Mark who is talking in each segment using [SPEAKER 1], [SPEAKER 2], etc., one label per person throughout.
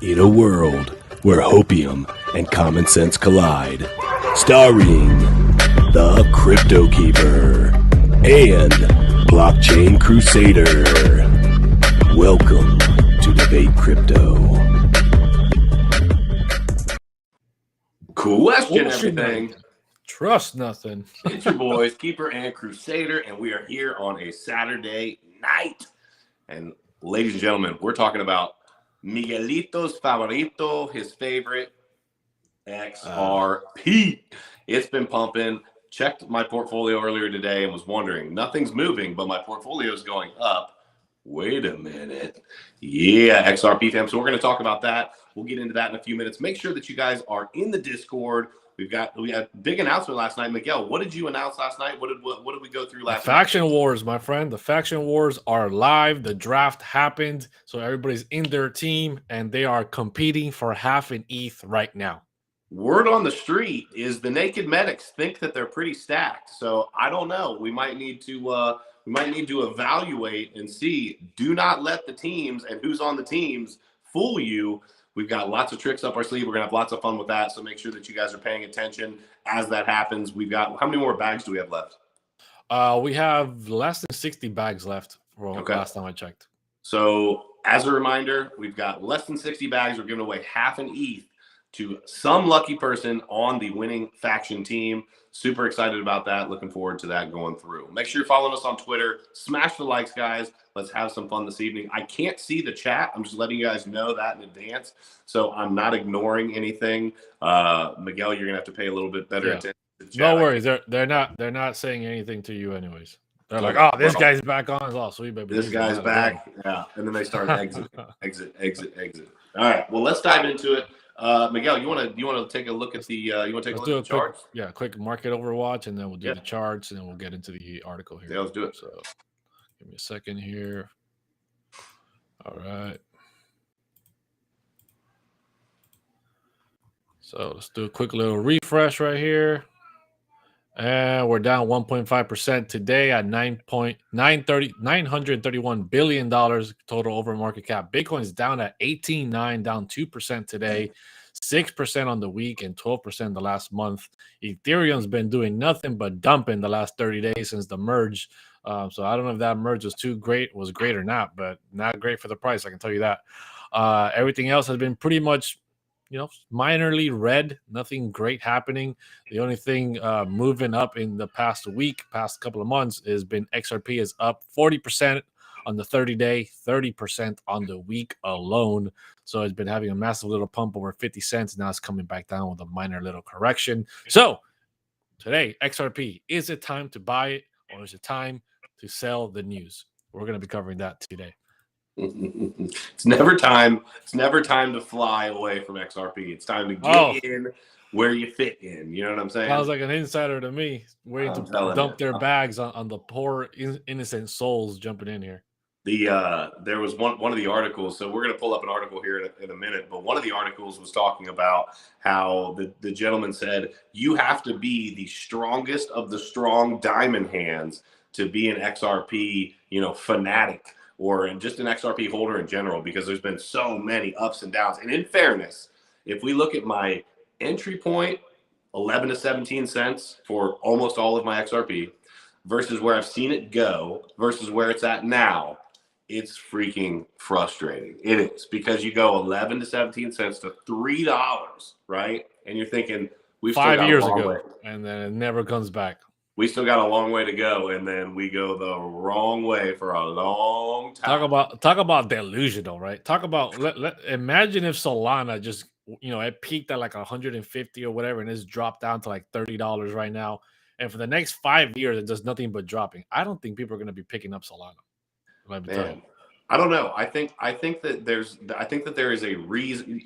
[SPEAKER 1] In a world where hopium and common sense collide, starring the CryptoKeeper and BlockchainCrusader. Welcome to Debate Crypto.
[SPEAKER 2] Question everything.
[SPEAKER 3] Trust nothing.
[SPEAKER 2] It's your boys, Keeper and Crusader, and we are here on a Saturday night. And ladies and gentlemen, we're talking about Miguelito's favorito, his favorite, XRP. It's been pumping. Checked my portfolio earlier today and was wondering, nothing's moving, but my portfolio is going up. Wait a minute. Yeah, XRP fam. So we're going to talk about that. We'll get into that in a few minutes. Make sure that you guys are in the Discord. We had a big announcement last night. Miguel, what did you announce last night? What did we go through last night?
[SPEAKER 3] Faction wars, my friend. The faction wars are live. The draft happened. So everybody's in their team and they are competing for half an ETH right now.
[SPEAKER 2] Word on the street is the naked medics think that they're pretty stacked. So I don't know. We might need to evaluate and see. Do not let the teams and who's on the teams fool you. We've got lots of tricks up our sleeve. We're gonna have lots of fun with that. So make sure that you guys are paying attention as that happens. We've got, how many more bags do we have left?
[SPEAKER 3] We have less than 60 bags left from last time I checked.
[SPEAKER 2] So as a reminder, we've got less than 60 bags. We're giving away half an ETH to some lucky person on the winning faction team. Super excited about that. Looking forward to that going through. Make sure you're following us on Twitter. Smash the likes, guys. Let's have some fun this evening. I can't see the chat. I'm just letting you guys know that in advance. So I'm not ignoring anything. Miguel, you're gonna have to pay a little bit better attention to the chat.
[SPEAKER 3] No worries. They're not saying anything to you anyways. They're like, oh, this guy's back on. Oh, sweet, baby.
[SPEAKER 2] This guy's back. Yeah. And then they start exit. All right. Well, let's dive into it. Miguel, you want to take a look at the the charts?
[SPEAKER 3] Quick market overwatch, and then we'll do the charts, and then we'll get into the article here.
[SPEAKER 2] Yeah, let's do it.
[SPEAKER 3] So give me a second here. All right. So let's do a quick little refresh right here. And we're down 1.5% today at $931 billion total over market cap. Bitcoin's down at 18.9, down 2% today, 6% on the week, and 12% the last month. Ethereum's been doing nothing but dumping the last 30 days since the merge. So I don't know if that merge was great or not, but not great for the price, I can tell you that. Everything else has been pretty much, minorly red, nothing great happening. The only thing moving up in the past couple of months has been XRP is up 40% on the 30-day, 30% on the week alone. So it's been having a massive little pump over 50 cents. Now it's coming back down with a minor little correction. So today, XRP, is it time to buy it or is it time to sell the news? We're going to be covering that today.
[SPEAKER 2] It's never time to fly away from XRP. It's time to get in where you fit in. You know what I'm saying?
[SPEAKER 3] Sounds like an insider to me, waiting to dump their bags on the poor innocent souls jumping in here.
[SPEAKER 2] There was one of the articles, so we're going to pull up an article here in a minute, but one of the articles was talking about how the gentleman said you have to be the strongest of the strong diamond hands to be an XRP fanatic, or just an XRP holder in general, because there's been so many ups and downs. And in fairness, if we look at my entry point, 11 to 17 cents for almost all of my XRP, versus where I've seen it go, versus where it's at now, it's freaking frustrating. It is, because you go 11 to 17 cents to $3, right? And you're thinking, we've
[SPEAKER 3] 5 years ago, and then it never comes back.
[SPEAKER 2] We still got a long way to go, and then we go the wrong way for a long time.
[SPEAKER 3] Talk about delusional, right? Talk about imagine if Solana just it peaked at like 150 or whatever, and it's dropped down to like $30 right now. And for the next 5 years, it does nothing but dropping. I don't think people are going to be picking up Solana.
[SPEAKER 2] Man, I don't know. I think that there is a reason.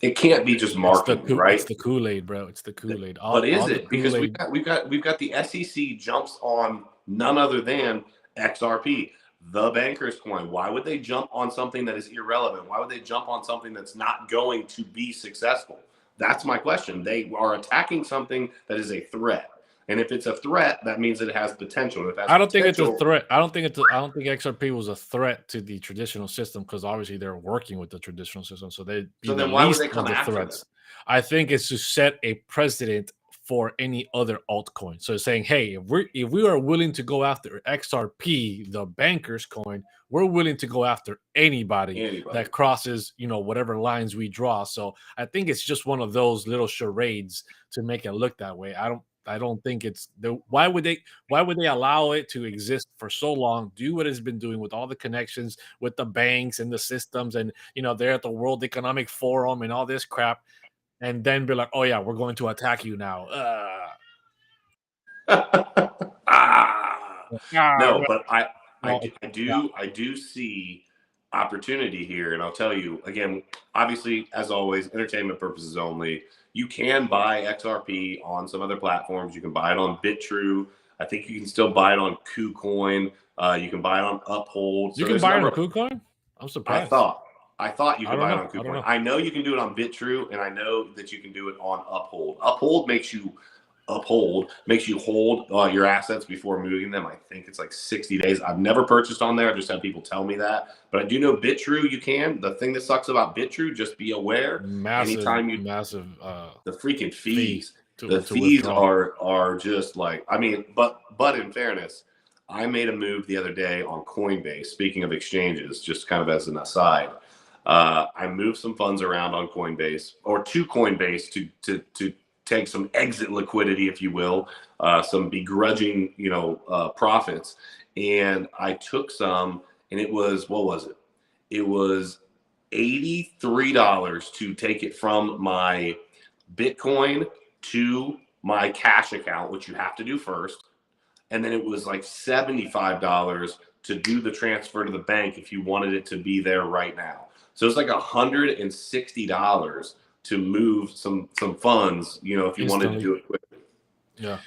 [SPEAKER 2] It can't be just marketing, right?
[SPEAKER 3] It's the Kool-Aid, bro. It's the Kool-Aid.
[SPEAKER 2] But is it? Because we've got the SEC jumps on none other than XRP, the banker's coin. Why would they jump on something that is irrelevant? Why would they jump on something that's not going to be successful? That's my question. They are attacking something that is a threat. And if it's a threat, that means it has potential. If it has
[SPEAKER 3] I don't think it's a
[SPEAKER 2] potential,
[SPEAKER 3] threat. I don't think XRP was a threat to the traditional system because obviously they're working with the traditional system, so they'd be
[SPEAKER 2] so
[SPEAKER 3] the
[SPEAKER 2] then why would
[SPEAKER 3] least
[SPEAKER 2] they
[SPEAKER 3] of
[SPEAKER 2] come
[SPEAKER 3] the
[SPEAKER 2] after them?
[SPEAKER 3] threats. I think it's to set a precedent for any other altcoin. So saying, hey, if we are willing to go after XRP, the bankers coin, we're willing to go after anybody that crosses, whatever lines we draw. So I think it's just one of those little charades to make it look that way. I don't think it's why would they allow it to exist for so long, do what it's been doing with all the connections with the banks and the systems, and they're at the World Economic Forum and all this crap, and then be like, oh yeah, we're going to attack you now.
[SPEAKER 2] No, but I
[SPEAKER 3] Yeah.
[SPEAKER 2] do see opportunity here, and I'll tell you again. Obviously, as always, entertainment purposes only. You can buy XRP on some other platforms. You can buy it on Bitrue. I think you can still buy it on KuCoin. You can buy it on Uphold.
[SPEAKER 3] You can buy it on KuCoin? I'm surprised.
[SPEAKER 2] I thought you could buy it on
[SPEAKER 3] I don't
[SPEAKER 2] KuCoin.
[SPEAKER 3] know.
[SPEAKER 2] I know you can do it on Bitrue, and I know that you can do it on Uphold. Uphold makes you hold your assets before moving them. I think it's like 60 days. I've never purchased on there. I just had people tell me that. But I do know Bitrue you can. The thing that sucks about Bitrue, just be aware.
[SPEAKER 3] Massive
[SPEAKER 2] the freaking fees. The fees are just like, I mean, but in fairness, I made a move the other day on Coinbase. Speaking of exchanges, just kind of as an aside, I moved some funds around on Coinbase or to Coinbase to take some exit liquidity, if you will, some begrudging, profits. And I took some, and it was, what was it? It was $83 to take it from my Bitcoin to my cash account, which you have to do first. And then it was like $75 to do the transfer to the bank if you wanted it to be there right now. So it's like $160 to move some funds, if you wanted to do it quickly.
[SPEAKER 3] Yeah.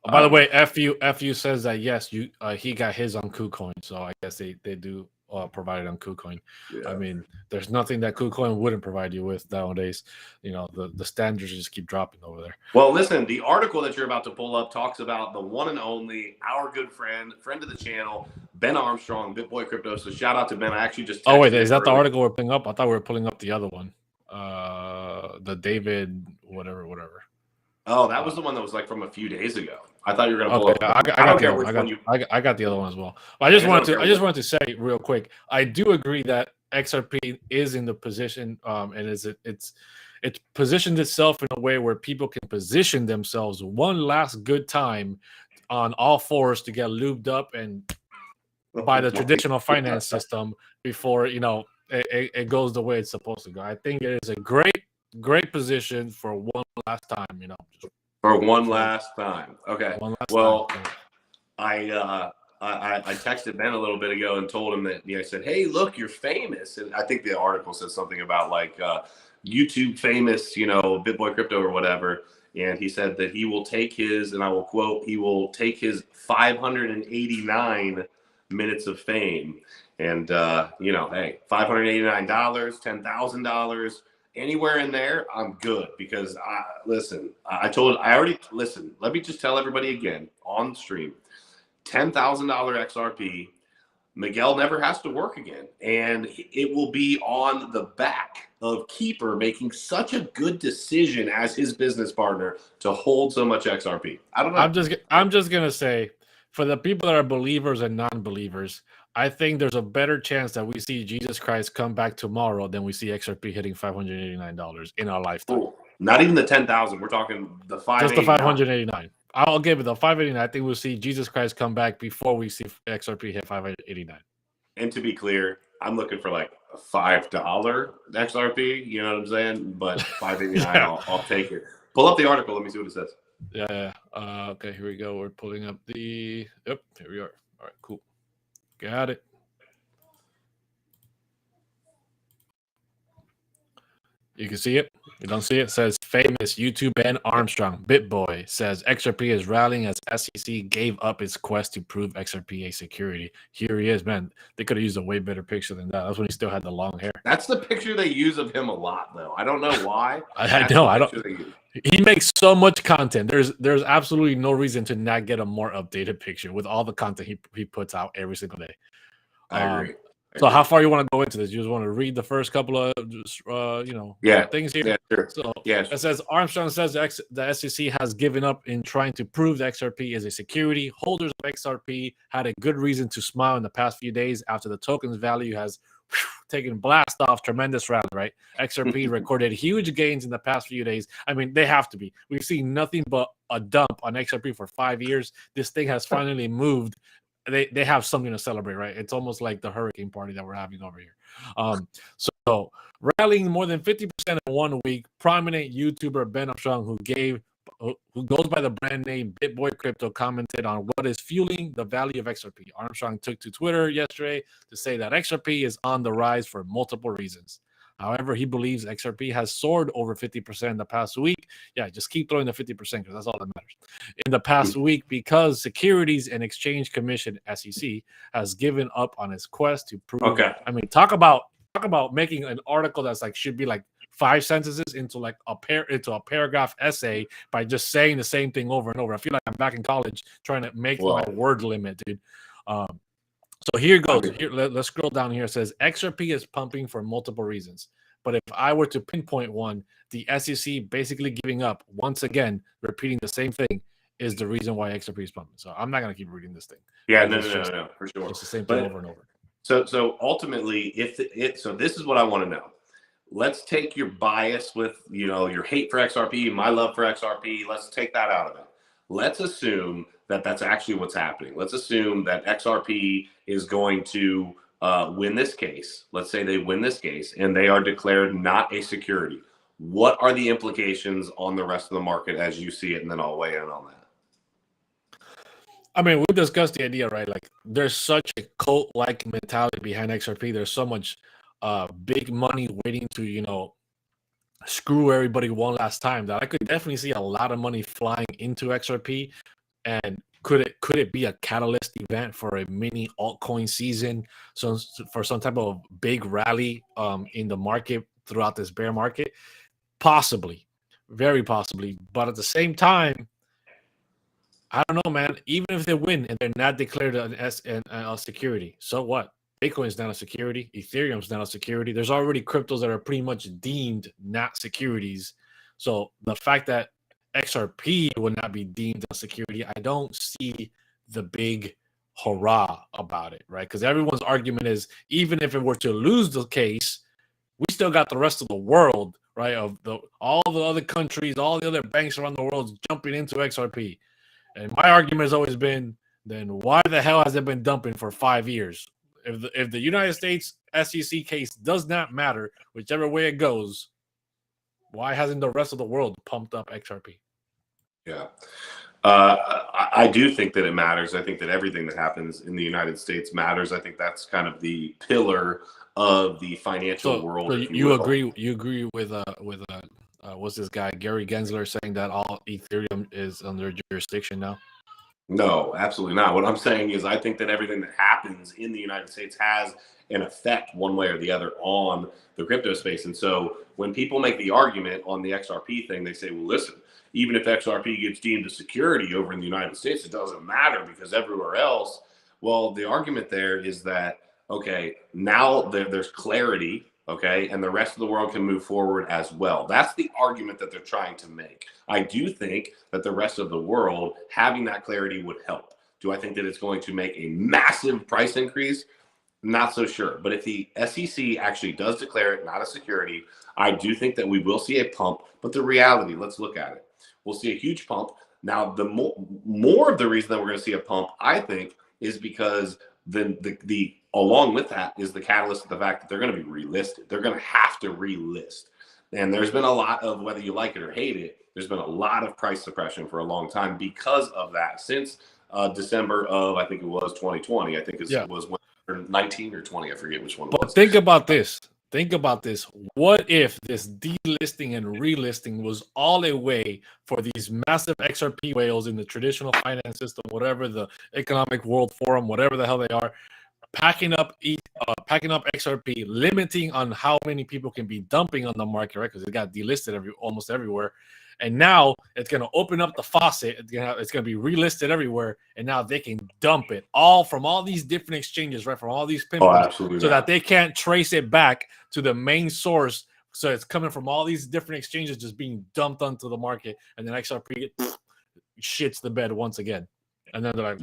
[SPEAKER 3] By the way, FU says that yes, he got his on KuCoin, so I guess they do provide it on KuCoin. Yeah. I mean, there's nothing that KuCoin wouldn't provide you with nowadays. The standards just keep dropping over there.
[SPEAKER 2] Well, listen, the article that you're about to pull up talks about the one and only, our good friend of the channel, Ben Armstrong, BitBoy Crypto. So shout out to Ben. I actually just
[SPEAKER 3] wait, is that the article we're pulling up? I thought we were pulling up the other one, the David whatever.
[SPEAKER 2] Oh, that was the one that was like from a few days ago. I thought you were going to pull up.
[SPEAKER 3] I got the other one as well. But I just wanted to say real quick. I do agree that XRP is in the position, and it's positioned itself in a way where people can position themselves one last good time on all fours to get lubed up and by the traditional finance system before it goes the way it's supposed to go. I think it is a great position for one last time,
[SPEAKER 2] For one last time. Okay. Well,
[SPEAKER 3] time.
[SPEAKER 2] I texted Ben a little bit ago and told him that, I said, hey, look, you're famous. And I think the article says something about like YouTube famous, BitBoy Crypto or whatever. And he said that he will take his, and I will quote, he will take his 589 minutes of fame. And, hey, $589, $10,000. Anywhere in there, I'm good because let me just tell everybody again on the stream, $10,000 XRP, Miguel never has to work again. And it will be on the back of Keeper making such a good decision as his business partner to hold so much XRP. I don't know.
[SPEAKER 3] I'm just going to say, for the people that are believers and non-believers, I think there's a better chance that we see Jesus Christ come back tomorrow than we see XRP hitting $589 in our lifetime.
[SPEAKER 2] Ooh, not even the 10,000. We're talking the 589.
[SPEAKER 3] Just the 589. I'll give it the 589. I think we'll see Jesus Christ come back before we see XRP hit 589.
[SPEAKER 2] And to be clear, I'm looking for like a $5 XRP. You know what I'm saying? But 589, yeah. I'll take it. Pull up the article. Let me see what it says.
[SPEAKER 3] Yeah. Okay, here we go. We're pulling up the. Yep, here we are. All right, cool. Got it. You can see it. You don't see it? It says famous YouTube Ben Armstrong, BitBoy, says XRP is rallying as SEC gave up its quest to prove XRP a security. Here he is, man. They could have used a way better picture than that. That's when he still had the long hair.
[SPEAKER 2] That's the picture they use of him a lot, though. I don't know why.
[SPEAKER 3] I know. I don't. He makes so much content. There's absolutely no reason to not get a more updated picture with all the content he puts out every single day.
[SPEAKER 2] I agree.
[SPEAKER 3] So how far you want to go into this? You just want to read the first couple of things here?
[SPEAKER 2] Yeah, sure.
[SPEAKER 3] So
[SPEAKER 2] yes.
[SPEAKER 3] It says Armstrong says the SEC has given up in trying to prove the XRP is a security. Holders of XRP had a good reason to smile in the past few days after the token's value has taken blast off. Tremendous rally, right? XRP recorded huge gains in the past few days. I mean, they have to be. We've seen nothing but a dump on XRP for 5 years. This thing has finally moved. They have something to celebrate, right? It's almost like the hurricane party that we're having over here. So rallying more than 50% in 1 week, prominent YouTuber Ben Armstrong, who goes by the brand name BitBoy Crypto, commented on what is fueling the value of XRP. Armstrong took to Twitter yesterday to say that XRP is on the rise for multiple reasons. However, he believes XRP has soared over 50% in the past week. Yeah, just keep throwing the 50% because that's all that matters. In the past week, because Securities and Exchange Commission (SEC) has given up on its quest to prove.
[SPEAKER 2] Okay.
[SPEAKER 3] I mean, talk about making an article that's like should be like 5 sentences into like a paragraph essay by just saying the same thing over and over. I feel like I'm back in college trying to make my word limit, dude. So here goes. Here, let's scroll down here. It says XRP is pumping for multiple reasons. But if I were to pinpoint one, the SEC basically giving up, once again, repeating the same thing, is the reason why XRP is pumping. So I'm not going to keep reading this thing.
[SPEAKER 2] Yeah, no, for sure.
[SPEAKER 3] It's the same thing over and over.
[SPEAKER 2] So ultimately, so this is what I want to know. Let's take your bias with, your hate for XRP, my love for XRP. Let's take that out of it. Let's assume that that's actually what's happening. Let's assume that XRP is going to win this case. Let's say they win this case and they are declared not a security. What are the implications on the rest of the market as you see it? And then I'll weigh in on that.
[SPEAKER 3] I mean, we discussed the idea, right? Like, there's such a cult-like mentality behind XRP. There's so much big money waiting to, screw everybody one last time that I could definitely see a lot of money flying into XRP. And could it be a catalyst event for a mini altcoin season? So for some type of big rally in the market throughout this bear market? Possibly, very possibly. But at the same time, I don't know, man. Even if they win and they're not declared a security, so what? Bitcoin's not a security. Ethereum's not a security. There's already cryptos that are pretty much deemed not securities. So the fact that XRP would not be deemed a security, I don't see the big hurrah about it, right? Because everyone's argument is, even if it were to lose the case, we still got the rest of the world, right? All the other countries, all the other banks around the world jumping into XRP. And my argument has always been, then why the hell has it been dumping for 5 years? If the United States SEC case does not matter, whichever way it goes, why hasn't the rest of the world pumped up XRP?
[SPEAKER 2] Yeah. I do think that it matters. I think that everything that happens in the United States matters. I think that's kind of the pillar of the financial world.
[SPEAKER 3] So you agree with what's this guy, Gary Gensler, saying that all Ethereum is under jurisdiction now?
[SPEAKER 2] No, absolutely not. What I'm saying is I think that everything that happens in the United States has an effect one way or the other on the crypto space. And so when people make the argument on the XRP thing, they say, well, listen, even if XRP gets deemed a security over in the United States, it doesn't matter because everywhere else. Well, the argument there is that, okay, now there's clarity, okay, and the rest of the world can move forward as well. That's the argument that they're trying to make. I do think that the rest of the world having that clarity would help. Do I think that it's going to make a massive price increase? Not so sure. But if the SEC actually does declare it not a security, I do think that we will see a pump. But the reality, let's look at it. We'll see a huge pump. Now, the more of the reason that we're going to see a pump, I think, is because the along with that is the catalyst of the fact that they're going to be relisted. They're going to have to relist. And there's been a lot of, whether you like it or hate it, there's been a lot of price suppression for a long time because of that. Since December of, I think it was 2020. I think it was 19 or 20. I forget which one it was.
[SPEAKER 3] But think about this. Think about this. What if this delisting and relisting was all a way for these massive XRP whales in the traditional finance system, whatever the Economic World Forum, whatever the hell they are, packing up XRP, limiting on how many people can be dumping on the market, right? Because it got delisted almost everywhere. And now it's going to open up the faucet. It's going to be relisted everywhere. And now they can dump it all from all these different exchanges, right? From all these pinpoints,
[SPEAKER 2] absolutely
[SPEAKER 3] so
[SPEAKER 2] not.
[SPEAKER 3] that they can't trace it back to the main source. So it's coming from all these different exchanges just being dumped onto the market. And then XRP shits the bed once again. And then they're like,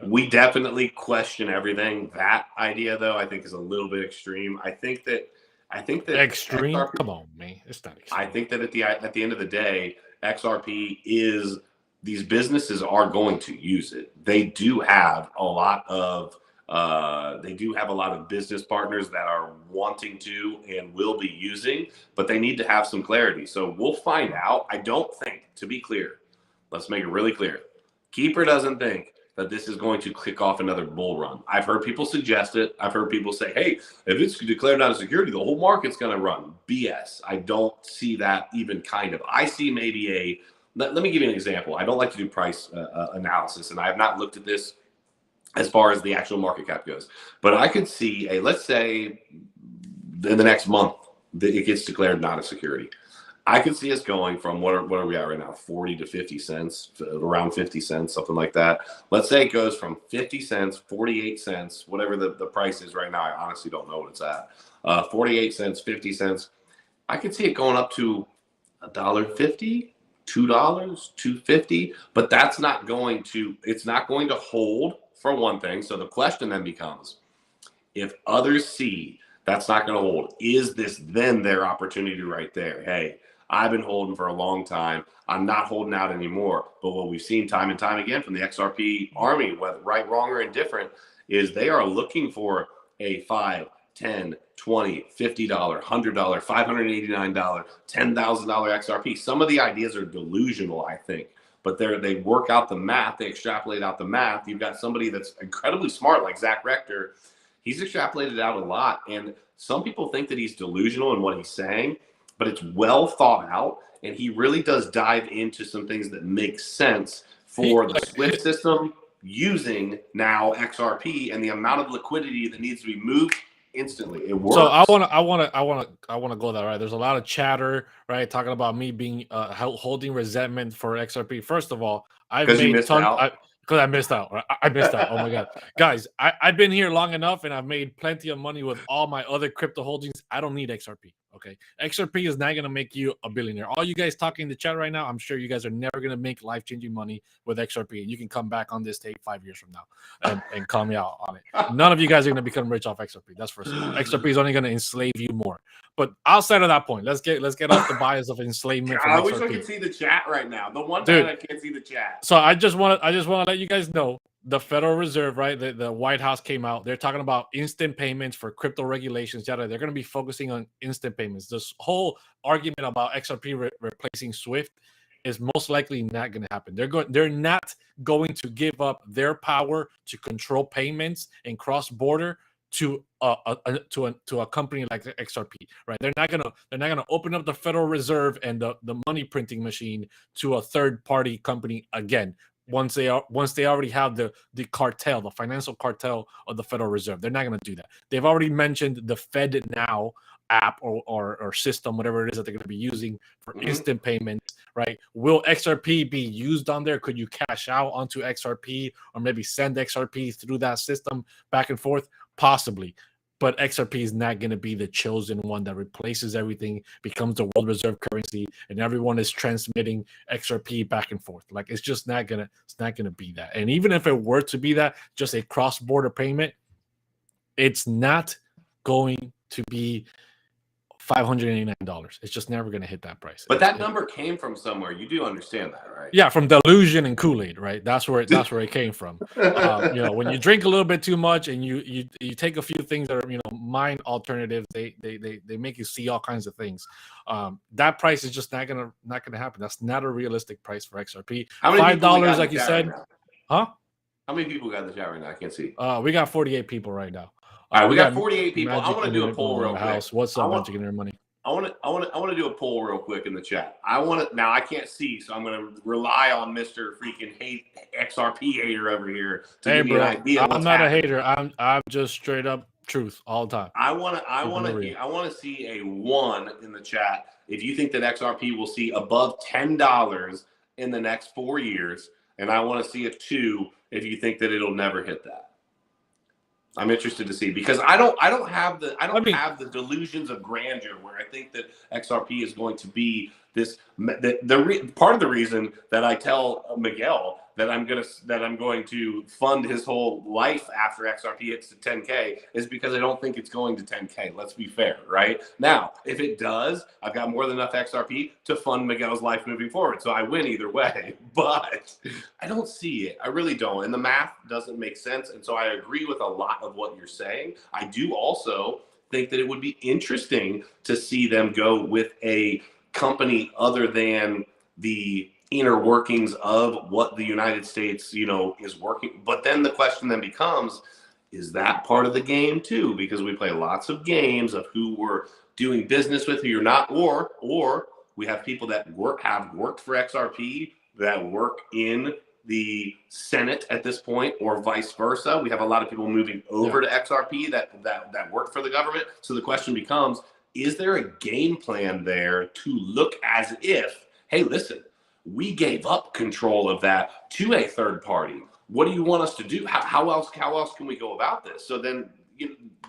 [SPEAKER 2] we definitely question everything. That idea, though, I think is a little bit extreme. I think that
[SPEAKER 3] extreme.
[SPEAKER 2] XRP,
[SPEAKER 3] come on, man, it's not extreme.
[SPEAKER 2] I think that at the end of the day, XRP is, these businesses are going to use it. They do have a lot of business partners that are wanting to and will be using, but they need to have some clarity. So we'll find out. I don't think, to be clear, let's make it really clear, Keeper doesn't think that this is going to kick off another bull run. I've heard people suggest it. I've heard people say, hey, if it's declared out of security, the whole market's going to run. BS. I don't see that even kind of. I see maybe let me give you an example. I don't like to do price analysis, and I have not looked at this as far as the actual market cap goes. But I could see let's say in the next month, it gets declared not a security. I could see us going from what are we at right now? 40 to 50 cents, around 50 cents, something like that. Let's say it goes from 50 cents, 48 cents, whatever the price is right now. I honestly don't know what it's at. 48 cents, 50 cents. I could see it going up to $1.50, $2, $2.50, but it's not going to hold, for one thing. So the question then becomes, if others see that's not going to hold, is this then their opportunity right there? Hey, I've been holding for a long time. I'm not holding out anymore. But what we've seen time and time again from the XRP army, whether right, wrong, or indifferent, is they are looking for a $5, $10, $20, $50, $100, $589, $10,000 XRP. Some of the ideas are delusional, I think. But they work out the math. They extrapolate out the math. You've got somebody that's incredibly smart, like Zach Rector. He's extrapolated out a lot. And some people think that he's delusional in what he's saying, but it's well thought out. And he really does dive into some things that make sense for the SWIFT system using now XRP and the amount of liquidity that needs to be moved instantly. It works.
[SPEAKER 3] So I want to go there, right? There's a lot of chatter, right, talking about me being holding resentment for XRP. First of all, I've made tons. Because I missed out. Right? I missed out. Oh my god, guys! I've been here long enough, and I've made plenty of money with all my other crypto holdings. I don't need XRP. Okay, XRP is not going to make you a billionaire. All you guys talking in the chat right now, I'm sure you guys are never going to make life-changing money with XRP. You can come back on this tape 5 years from now and call me out on it. None of you guys are going to become rich off XRP. That's first of all. XRP is only going to enslave you more. But outside of that point, let's get off the bias of enslavement.
[SPEAKER 2] I wish I could see the chat right now. The one time I can't see the chat.
[SPEAKER 3] So I just want to let you guys know, the Federal Reserve, right? The White House came out. They're talking about instant payments for crypto regulations. They're going to be focusing on instant payments. This whole argument about XRP replacing SWIFT is most likely not going to happen. They're not going to give up their power to control payments and cross border to a company like XRP, right? They're not gonna open up the Federal Reserve and the money printing machine to a third party company again. Once they already have the cartel, the financial cartel of the Federal Reserve, they're not going to do that. They've already mentioned the Fed Now app or system, whatever it is that they're going to be using for instant payments, right? Will XRP be used on there? Could you cash out onto XRP or maybe send XRP through that system back and forth? Possibly. But XRP is not going to be the chosen one that replaces everything, becomes the world reserve currency, and everyone is transmitting XRP back and forth. Like, it's just not gonna be that. And even if it were to be that, just a cross-border payment, it's not going to be $589. It's just never going to hit that price.
[SPEAKER 2] But that number came from somewhere. You do understand that, right?
[SPEAKER 3] Yeah, from delusion and Kool-Aid, right? That's where it came from. When you drink a little bit too much and you take a few things that are mind alternatives, they make you see all kinds of things. That price is just not gonna happen. That's not a realistic price for XRP. $5, like you said, huh?
[SPEAKER 2] How many people got in the chat right now? I can't see.
[SPEAKER 3] We got 48 people right now.
[SPEAKER 2] All right, we got
[SPEAKER 3] got
[SPEAKER 2] 48 people. I
[SPEAKER 3] Magic
[SPEAKER 2] want to do a
[SPEAKER 3] Internet
[SPEAKER 2] poll
[SPEAKER 3] going on
[SPEAKER 2] real
[SPEAKER 3] the
[SPEAKER 2] quick.
[SPEAKER 3] house. What's
[SPEAKER 2] I
[SPEAKER 3] up,
[SPEAKER 2] want
[SPEAKER 3] Magic Internet Money?
[SPEAKER 2] I want to do a poll real quick in the chat. I want to now. I can't see, so I'm going to rely on Mr. Freaking XRP hater over here to
[SPEAKER 3] Hey,
[SPEAKER 2] give me an
[SPEAKER 3] bro,
[SPEAKER 2] idea of
[SPEAKER 3] I'm
[SPEAKER 2] what's
[SPEAKER 3] not
[SPEAKER 2] happening.
[SPEAKER 3] a hater. I'm just straight up truth all the time.
[SPEAKER 2] I want to see a 1 in the chat if you think that XRP will see above $10 in the next 4 years, and I want to see a 2 if you think that it'll never hit that. I'm interested to see, because I don't have the delusions of grandeur where I think that XRP is going to be this. Part of the reason that I tell Miguel that I'm going to fund his whole life after XRP hits to 10K is because I don't think it's going to 10K. Let's be fair, right? Now, if it does, I've got more than enough XRP to fund Miguel's life moving forward. So I win either way, but I don't see it. I really don't. And the math doesn't make sense. And so I agree with a lot of what you're saying. I do also think that it would be interesting to see them go with a company other than the inner workings of what the United States, is working. But then the question then becomes, is that part of the game too? Because we play lots of games of who we're doing business with, who you're not, or we have people that have worked for XRP that work in the Senate at this point, or vice versa. We have a lot of people moving over to XRP that work for the government. So the question becomes, is there a game plan there to look as if, hey, listen, we gave up control of that to a third party. What do you want us to do? How else can we go about this? So then,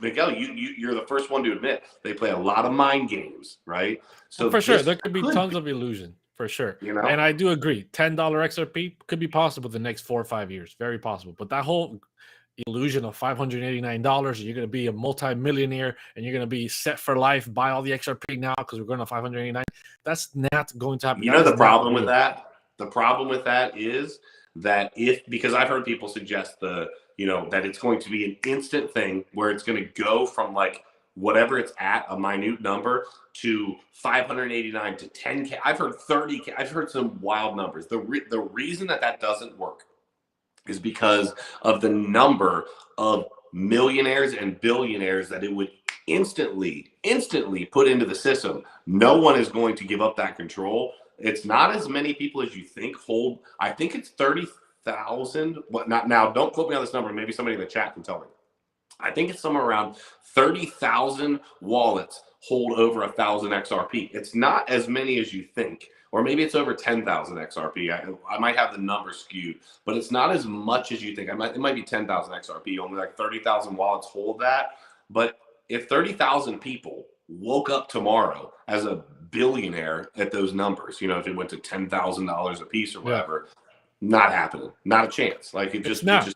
[SPEAKER 2] Miguel, you're the first one to admit they play a lot of mind games, right? So
[SPEAKER 3] for sure, there could be tons of illusion, for sure. And I do agree, $10 XRP could be possible the next 4 or 5 years, very possible. But that whole illusion of $589, you're going to be a multi-millionaire and you're going to be set for life, buy all the XRP now because we're going to 589. That's not going to happen.
[SPEAKER 2] The problem with that? The problem with that is that because I've heard people suggest that it's going to be an instant thing where it's going to go from like whatever it's at, a minute number, to 589 to 10K. I've heard 30K. I've heard some wild numbers. The reason that doesn't work is because of the number of millionaires and billionaires that it would instantly put into the system. No one is going to give up that control. It's not as many people as you think hold. I think it's 30,000. Now, don't quote me on this number. Maybe somebody in the chat can tell me. I think it's somewhere around 30,000 wallets hold over 1,000 XRP. It's not as many as you think. Or maybe it's over 10,000 XRP. I might have the number skewed, but it's not as much as you think. It might be 10,000 XRP. Only like 30,000 wallets hold that. But if 30,000 people woke up tomorrow as a billionaire at those numbers, if it went to $10,000 a piece or whatever, not happening. Not a chance. Like it's not.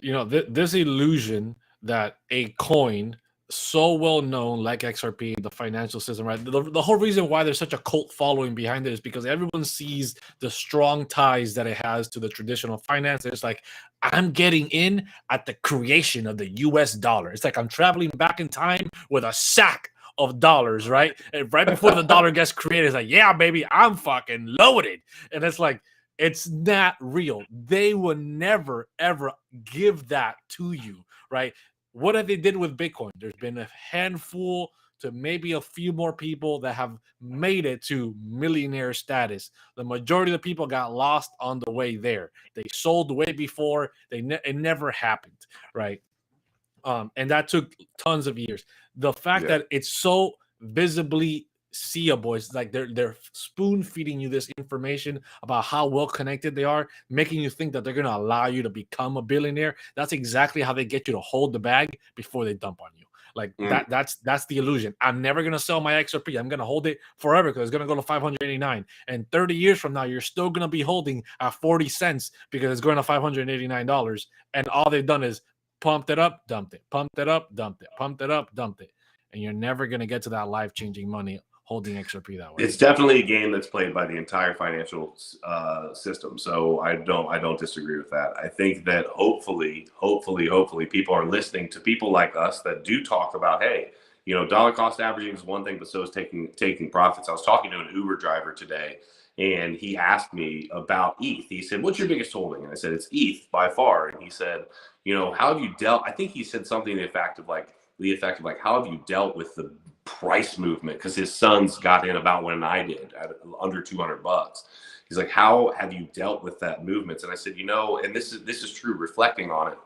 [SPEAKER 3] This illusion that a coin so well known like XRP in the financial system, right? The whole reason why there's such a cult following behind it is because everyone sees the strong ties that it has to the traditional finance. It's like, I'm getting in at the creation of the US dollar. It's like I'm traveling back in time with a sack of dollars, right? And right before the dollar gets created, it's like, yeah, baby, I'm fucking loaded. And it's like, it's not real. They will never, ever give that to you, right? What have they did with Bitcoin? There's been a handful to maybe a few more people that have made it to millionaire status. The majority of the people got lost on the way there. They sold way before. It never happened, right? And that took tons of years. The fact that it's so visibly seeable, it's like they're spoon feeding you this information about how well connected they are, making you think that they're going to allow you to become a billionaire. That's exactly how they get you to hold the bag before they dump on you. Like that's the illusion. I'm never going to sell my XRP. I'm going to hold it forever because it's going to go to 589. And 30 years from now, you're still going to be holding at 40 cents because it's going to $589. And all they've done is pumped it up, dumped it, pumped it up, dumped it, pumped it up, dumped it. And you're never going to get to that life-changing money holding XRP that way.
[SPEAKER 2] It's definitely a game that's played by the entire financial system. So I don't disagree with that. I think that hopefully people are listening to people like us that do talk about, hey, dollar cost averaging is one thing, but so is taking profits. I was talking to an Uber driver today, and he asked me about ETH. He said, "What's your biggest holding?" And I said, "It's ETH by far." And he said, how have you dealt? I think he said something to the effect of like, how have you dealt with the price movement? Because his sons got in about when I did at under $200. He's like, how have you dealt with that movements? And I said, and this is true, reflecting on it.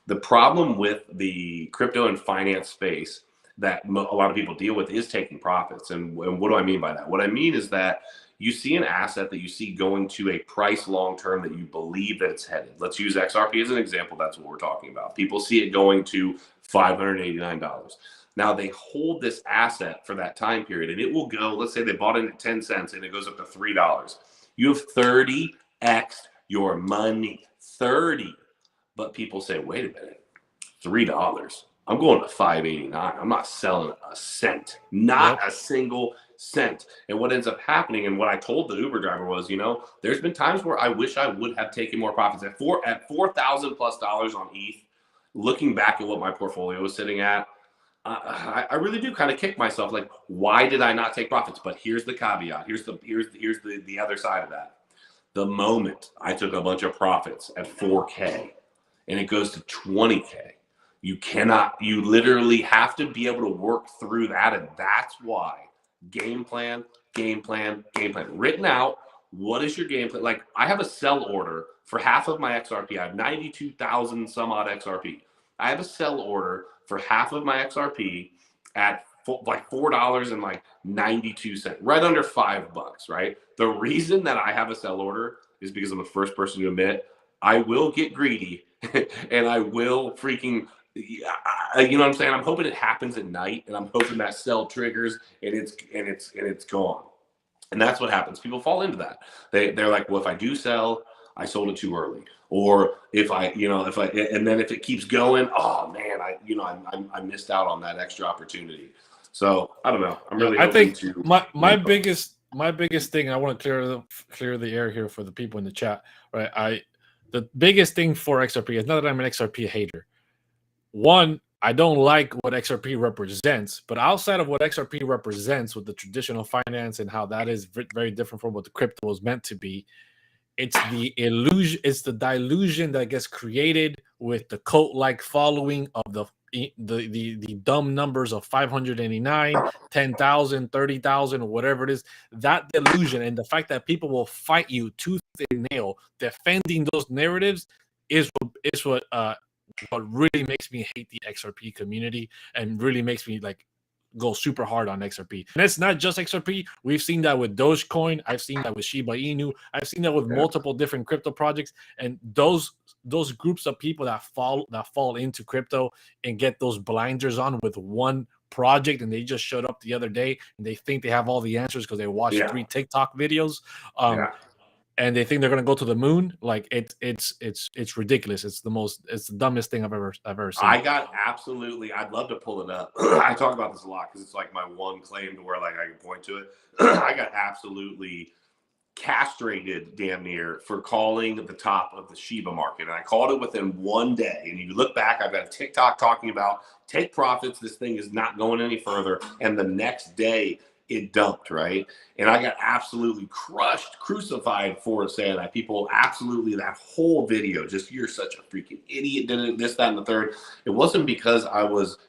[SPEAKER 2] The problem with the crypto and finance space that a lot of people deal with is taking profits. And what do I mean by that? What I mean is that you see an asset that you see going to a price long-term that you believe that it's headed. Let's use XRP as an example. That's what we're talking about. People see it going to $589. Now they hold this asset for that time period and it will go, let's say they bought it at 10 cents and it goes up to $3. You have 30x your money, 30. But people say, wait a minute, $3. I'm going to $5.89. I'm not selling a cent, not a single cent. And what ends up happening, and what I told the Uber driver was, there's been times where I wish I would have taken more profits at $4,000+ on ETH. Looking back at what my portfolio was sitting at, I really do kind of kick myself. Like, why did I not take profits? But here's the caveat. Here's the other side of that. The moment I took a bunch of profits at 4K and it goes to 20K, you literally have to be able to work through that. And that's why game plan, written out. What is your game plan? Like, I have a sell order for half of my XRP. I have 92,000 some odd XRP. I have a sell order for half of my XRP at like $4.92, right under $5, right? The reason that I have a sell order is because I'm the first person to admit I will get greedy and I will freaking, you know what I'm saying? I'm hoping it happens at night and I'm hoping that sell triggers and it's gone. And that's what happens. People fall into that. They're like, well, if I do sell, I sold it too early. Or if it keeps going, oh man, I missed out on that extra opportunity. So I don't know. I'm really hoping
[SPEAKER 3] my biggest thing, I want to clear the air here for the people in the chat, right? The biggest thing for XRP is not that I'm an XRP hater. One, I don't like what XRP represents, but outside of what XRP represents with the traditional finance and how that is very different from what the crypto was meant to be, it's the illusion, it's the delusion that gets created with the cult-like following of the dumb numbers of 589, 10,000, 30,000, whatever it is. That delusion and the fact that people will fight you tooth and nail defending those narratives is what really makes me hate the XRP community and really makes me like go super hard on XRP. And it's not just XRP. We've seen that with Dogecoin. I've seen that with Shiba Inu. I've seen that with multiple different crypto projects. And those groups of people that fall into crypto and get those blinders on with one project, and they just showed up the other day and they think they have all the answers because they watched 3 TikTok videos. And they think they're going to go to the moon. Like it's ridiculous. It's the dumbest thing I've ever seen.
[SPEAKER 2] I'd love to pull it up. I talk about this a lot because it's like my one claim to where like I can point to it. I got absolutely castrated damn near for calling the top of the Shiba market. And I called it within one day. And you look back, I've got a TikTok talking about take profits. This thing is not going any further. And the next day it dumped, right? And I got absolutely crucified for saying that. People absolutely, that whole video, just you're such a freaking idiot, did it, this, that, and the third. It wasn't because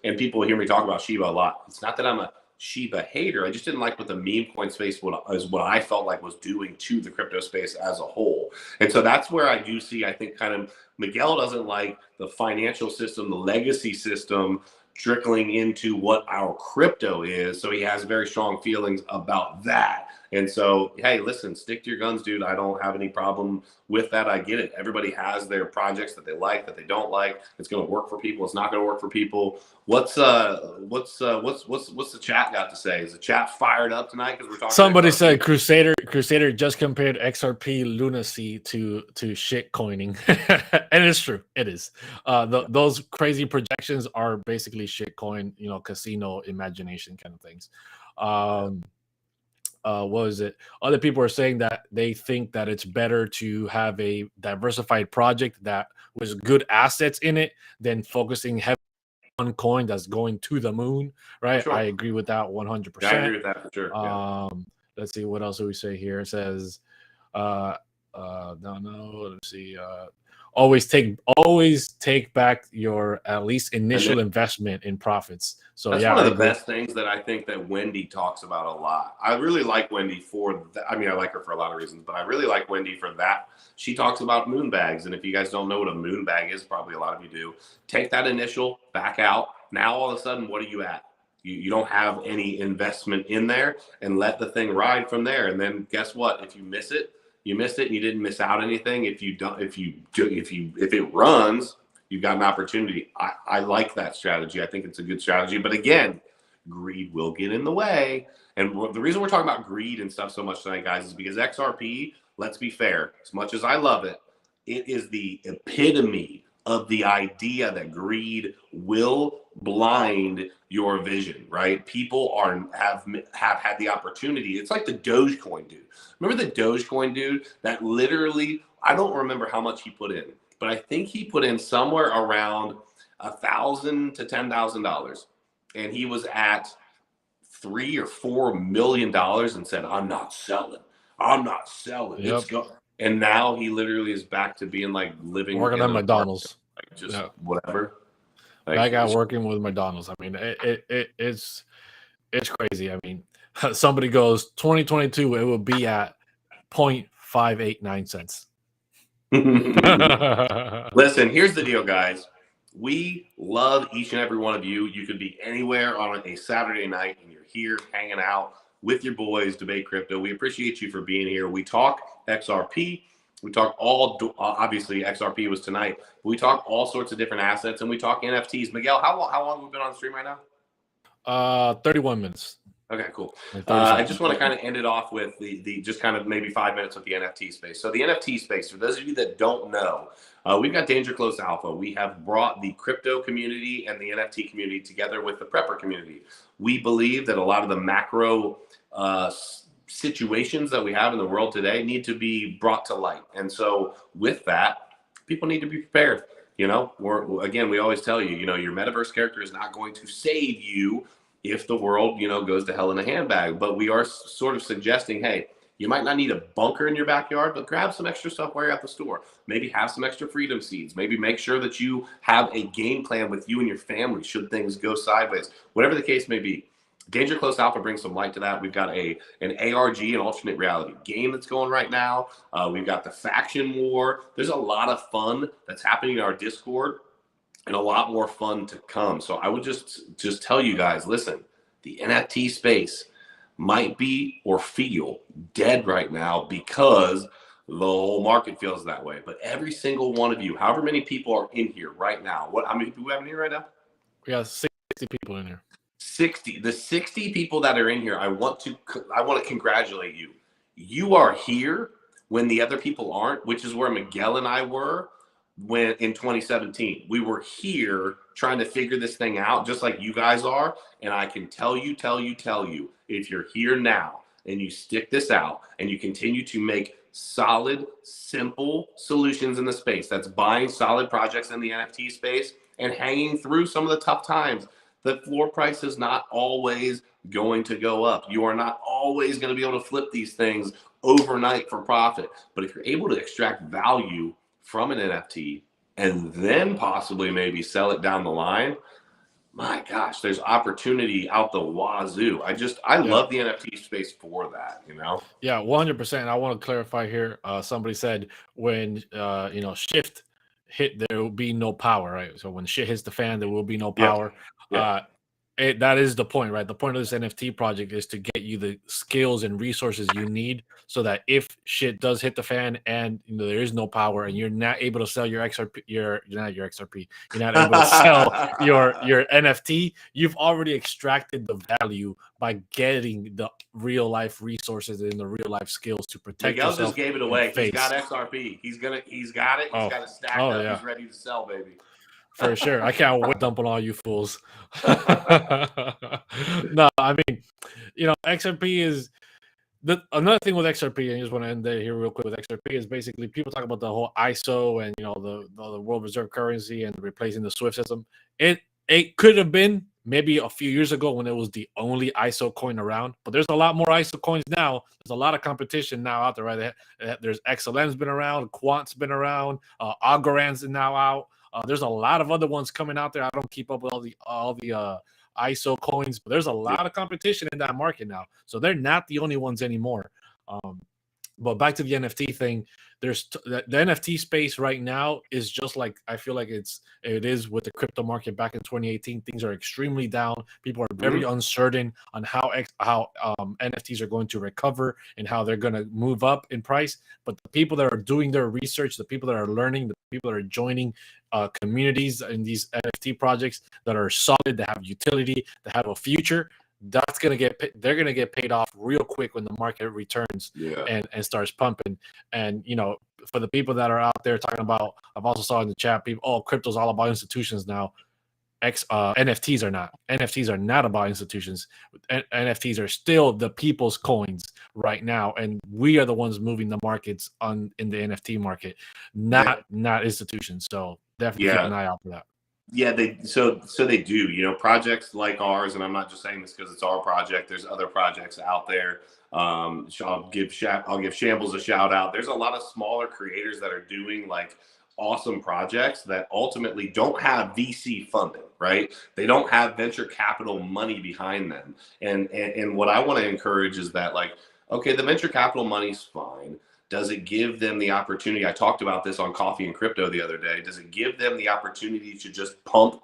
[SPEAKER 2] and people hear me talk about Shiba a lot. It's not that I'm a Shiba hater. I just didn't like what the meme coin space what I felt like was doing to the crypto space as a whole. And so that's where I do see, I think kind of Miguel doesn't like the financial system, the legacy system, trickling into what our crypto is. So he has very strong feelings about that. And so, hey, listen, stick to your guns, dude. I don't have any problem with that. I get it. Everybody has their projects that they like, that they don't like. It's going to work for people. It's not going to work for people. What's the chat got to say? Is the chat fired up tonight? Because we're talking.
[SPEAKER 3] Somebody said Crusader just compared XRP lunacy to shit coining, and it's true. It is. Those crazy projections are basically shit coin, casino imagination kind of things. What was it? Other people are saying that they think that it's better to have a diversified project that with good assets in it than focusing heavily on coin that's going to the moon, right? Sure. I agree with that 100%.
[SPEAKER 2] Yeah, I agree with that for sure.
[SPEAKER 3] Let's see, what else do we say here? It says, let's see. always take back your at least initial investment in profits. So
[SPEAKER 2] that's
[SPEAKER 3] yeah,
[SPEAKER 2] one of
[SPEAKER 3] I
[SPEAKER 2] the
[SPEAKER 3] agree.
[SPEAKER 2] best things that I think that Wendy talks about a lot. I really like Wendy for that. I mean, I like her for a lot of reasons, but I really like Wendy for that. She talks about moon bags. And if you guys don't know what a moon bag is, probably a lot of you do. Take that initial, back out. Now, all of a sudden, what are you at? You don't have any investment in there, and let the thing ride from there. And then guess what? If you miss it, you missed it and you didn't miss out anything. If it runs, you've got an opportunity. I like that strategy. I think it's a good strategy. But again, greed will get in the way. And the reason we're talking about greed and stuff so much tonight, guys, is because XRP, let's be fair, as much as I love it, it is the epitome of the idea that greed will blind your vision, right? People have had the opportunity. It's like the Dogecoin dude. Remember the Dogecoin dude that literally, I don't remember how much he put in, but I think he put in somewhere around $1,000 to $10,000, and he was at $3 or $4 million and said, "I'm not selling. I'm not selling.
[SPEAKER 3] Yep.
[SPEAKER 2] It's go." And now he literally is back to being like living
[SPEAKER 3] Working at McDonald's,
[SPEAKER 2] like just whatever.
[SPEAKER 3] That
[SPEAKER 2] Like,
[SPEAKER 3] guy working with McDonald's. I mean, it's crazy. I mean, somebody goes 2022, it will be at 0.589 cents.
[SPEAKER 2] Listen, here's the deal, guys. We love each and every one of you. You could be anywhere on a Saturday night and you're here hanging out with your boys, Debate Crypto. We appreciate you for being here. We talk XRP. We talk obviously XRP was tonight. But we talk all sorts of different assets, and we talk NFTs. Miguel, how long have we been on the stream right now?
[SPEAKER 3] 31 minutes.
[SPEAKER 2] Okay, cool.
[SPEAKER 3] Like
[SPEAKER 2] I just want to kind of end it off with the just kind of maybe 5 minutes with the NFT space. So the NFT space, for those of you that don't know, we've got Danger Close Alpha. We have brought the crypto community and the NFT community together with the prepper community. We believe that a lot of the macro situations that we have in the world today need to be brought to light. And so with that, people need to be prepared. You know, we always tell you, your metaverse character is not going to save you if the world, goes to hell in a handbag. But we are sort of suggesting, hey, you might not need a bunker in your backyard, but grab some extra stuff while you're at the store. Maybe have some extra freedom seeds. Maybe make sure that you have a game plan with you and your family should things go sideways. Whatever the case may be. Danger Close Alpha brings some light to that. We've got an ARG, an alternate reality game that's going right now. We've got the faction war. There's a lot of fun that's happening in our Discord, and a lot more fun to come. So I would just tell you guys, listen, the NFT space might be or feel dead right now because the whole market feels that way. But every single one of you, however many people are in here right now, how many people we have in here right now?
[SPEAKER 3] We got 60 people in here.
[SPEAKER 2] 60. The 60 people that are in here, I want to congratulate you. You are here when the other people aren't, which is where Miguel and I were when in 2017. We were here trying to figure this thing out just like you guys are. And I can tell you, if you're here now and you stick this out and you continue to make solid, simple solutions in the space, that's buying solid projects in the NFT space and hanging through some of the tough times. The floor price is not always going to go up. You are not always going to be able to flip these things overnight for profit. But if you're able to extract value from an NFT and then possibly maybe sell it down the line, my gosh, there's opportunity out the wazoo. I love the NFT space for that, Yeah,
[SPEAKER 3] 100%. I want to clarify here. Somebody said when shift hit, there will be no power, right? So when shit hits the fan, there will be no power. Yeah. That is the point, right? The point of this NFT project is to get you the skills and resources you need so that if shit does hit the fan and there is no power and you're not able to sell your XRP, you're not able to sell your NFT, you've already extracted the value by getting the real life resources and the real life skills to protect
[SPEAKER 2] Miguel
[SPEAKER 3] yourself.
[SPEAKER 2] Just gave it away. He's got XRP. He's got it. He's got it stacked up. Yeah. He's ready to sell, baby.
[SPEAKER 3] For sure. I can't wait to dump on all you fools. No, I mean, XRP is another thing with XRP, and I just want to end there here real quick with XRP is basically people talk about the whole ISO and the world reserve currency and replacing the SWIFT system. It could have been maybe a few years ago when it was the only ISO coin around. But there's a lot more ISO coins now. There's a lot of competition now out there, right? There's XLM's been around, Quant's been around, Algorand's now out. There's a lot of other ones coming out there. I don't keep up with all the ISO coins, but there's a lot of competition in that market now. So they're not the only ones anymore. But back to the NFT thing, there's the NFT space right now is just like, I feel like it is with the crypto market back in 2018. Things are extremely down. People are very uncertain on how NFTs are going to recover and how they're going to move up in price. But the people that are doing their research, the people that are learning, the people that are joining communities in these NFT projects that are solid, that have utility, that have a future, they're gonna get paid off real quick when the market returns and starts pumping. And for the people that are out there talking about, I've also saw in the chat people, crypto's all about institutions now. NFTs are not. NFTs are not about institutions. NFTs are still the people's coins right now, and we are the ones moving the markets in the NFT market, not institutions. So definitely keep an eye out for that.
[SPEAKER 2] Yeah, they do. Projects like ours, and I'm not just saying this because it's our project. There's other projects out there. I'll give Shambles a shout out. There's a lot of smaller creators that are doing like awesome projects that ultimately don't have VC funding, right? They don't have venture capital money behind them. And what I want to encourage is that, like, okay, the venture capital money's fine. Does it give them the opportunity? I talked about this on Coffee and Crypto the other day. Does it give them the opportunity to just pump?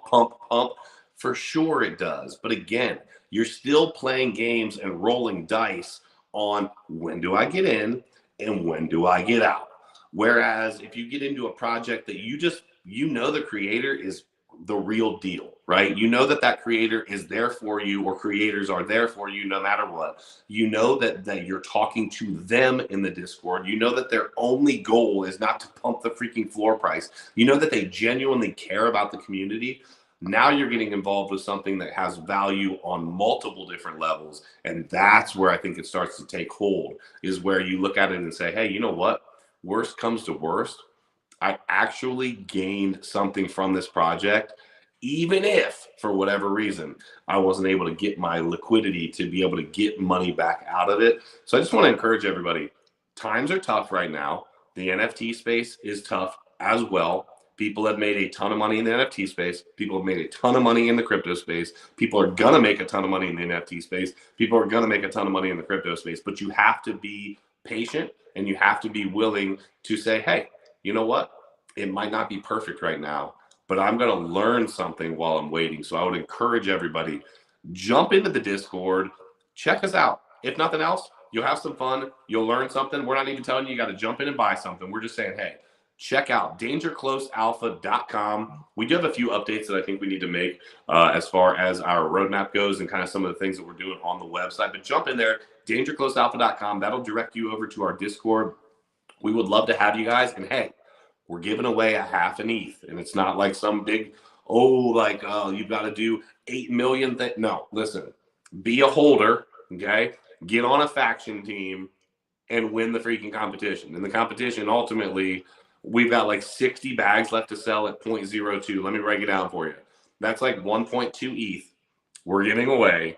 [SPEAKER 2] For sure it does. But again, you're still playing games and rolling dice on when do I get in and when do I get out? Whereas if you get into a project that the creator is the real deal, right? You know that creator is there for you, or creators are there for you no matter what. You know that you're talking to them in the Discord. You know that their only goal is not to pump the freaking floor price. You know that they genuinely care about the community. Now you're getting involved with something that has value on multiple different levels. And that's where I think it starts to take hold, is where you look at it and say, hey, you know what? Worst comes to worst, I actually gained something from this project, even if for whatever reason I wasn't able to get my liquidity to be able to get money back out of it. So I just want to encourage everybody. Times are tough right now. The NFT space is tough as well. People have made a ton of money in the NFT space. People have made a ton of money in the crypto space. People are going to make a ton of money in the NFT space. People are going to make a ton of money in the crypto space. But you have to be patient, and you have to be willing to say, hey, you know what? It might not be perfect right now, but I'm going to learn something while I'm waiting. So I would encourage everybody, jump into the Discord, check us out. If nothing else, you'll have some fun. You'll learn something. We're not even telling you got to jump in and buy something. We're just saying, hey, check out dangerclosealpha.com. We do have a few updates that I think we need to make as far as our roadmap goes and kind of some of the things that we're doing on the website. But jump in there, dangerclosealpha.com. That'll direct you over to our Discord. We would love to have you guys. And hey, we're giving away a half an ETH. And it's not like some big, you've got to do 8 million thing. No, listen, be a holder, okay? Get on a faction team and win the freaking competition. And the competition, ultimately, we've got like 60 bags left to sell at 0.02. Let me break it down for you. That's like 1.2 ETH. We're giving away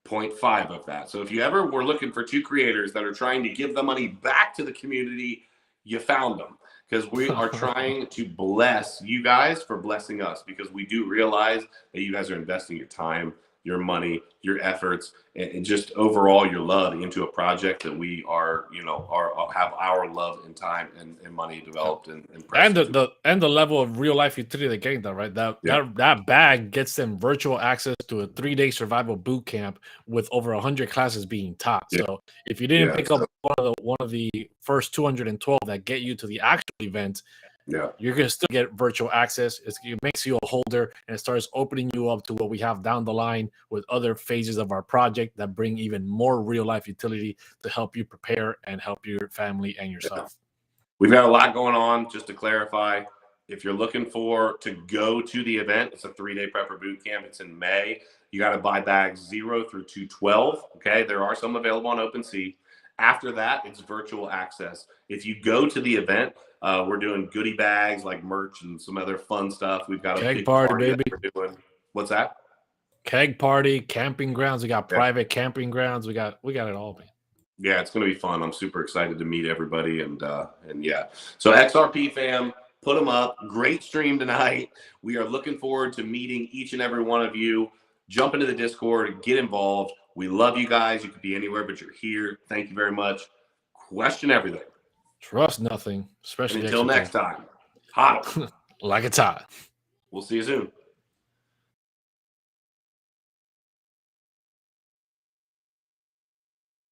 [SPEAKER 2] 0.5 of that. So if you ever were looking for two creators that are trying to give the money back to the community, you found them. Because we are trying to bless you guys for blessing us, because we do realize that you guys are investing your time, your money, your efforts, and just overall your love into a project that we are, have our love and time and money developed and
[SPEAKER 3] the level of real life utility they're getting, though, right? That bag gets them virtual access to a 3-day survival boot camp with over 100 classes being taught. Yeah. So if you didn't pick up one of the first 212 that get you to the actual event, you're going to still get virtual access. It makes you a holder, and it starts opening you up to what we have down the line with other phases of our project that bring even more real life utility to help you prepare and help your family and yourself.
[SPEAKER 2] We've got a lot going on. Just to clarify, if you're looking to go to the event, it's a 3-day prepper boot camp. It's in May. You got to buy bags 0 through 212. Okay. There are some available on OpenSea. After that, it's virtual access. If you go to the event, we're doing goodie bags like merch and some other fun stuff. We've got a big party baby. That we're doing. What's that?
[SPEAKER 3] keg party, camping grounds. We got private camping grounds. We got it all, man.
[SPEAKER 2] Yeah, it's going to be fun. I'm super excited to meet everybody, and yeah. So XRP fam, put them up. Great stream tonight. We are looking forward to meeting each and every one of you. Jump into the Discord, get involved. We love you guys. You could be anywhere, but you're here. Thank you very much. Question everything.
[SPEAKER 3] Trust nothing, especially
[SPEAKER 2] and until next time. Hot.
[SPEAKER 3] Like it's hot.
[SPEAKER 2] We'll see you soon.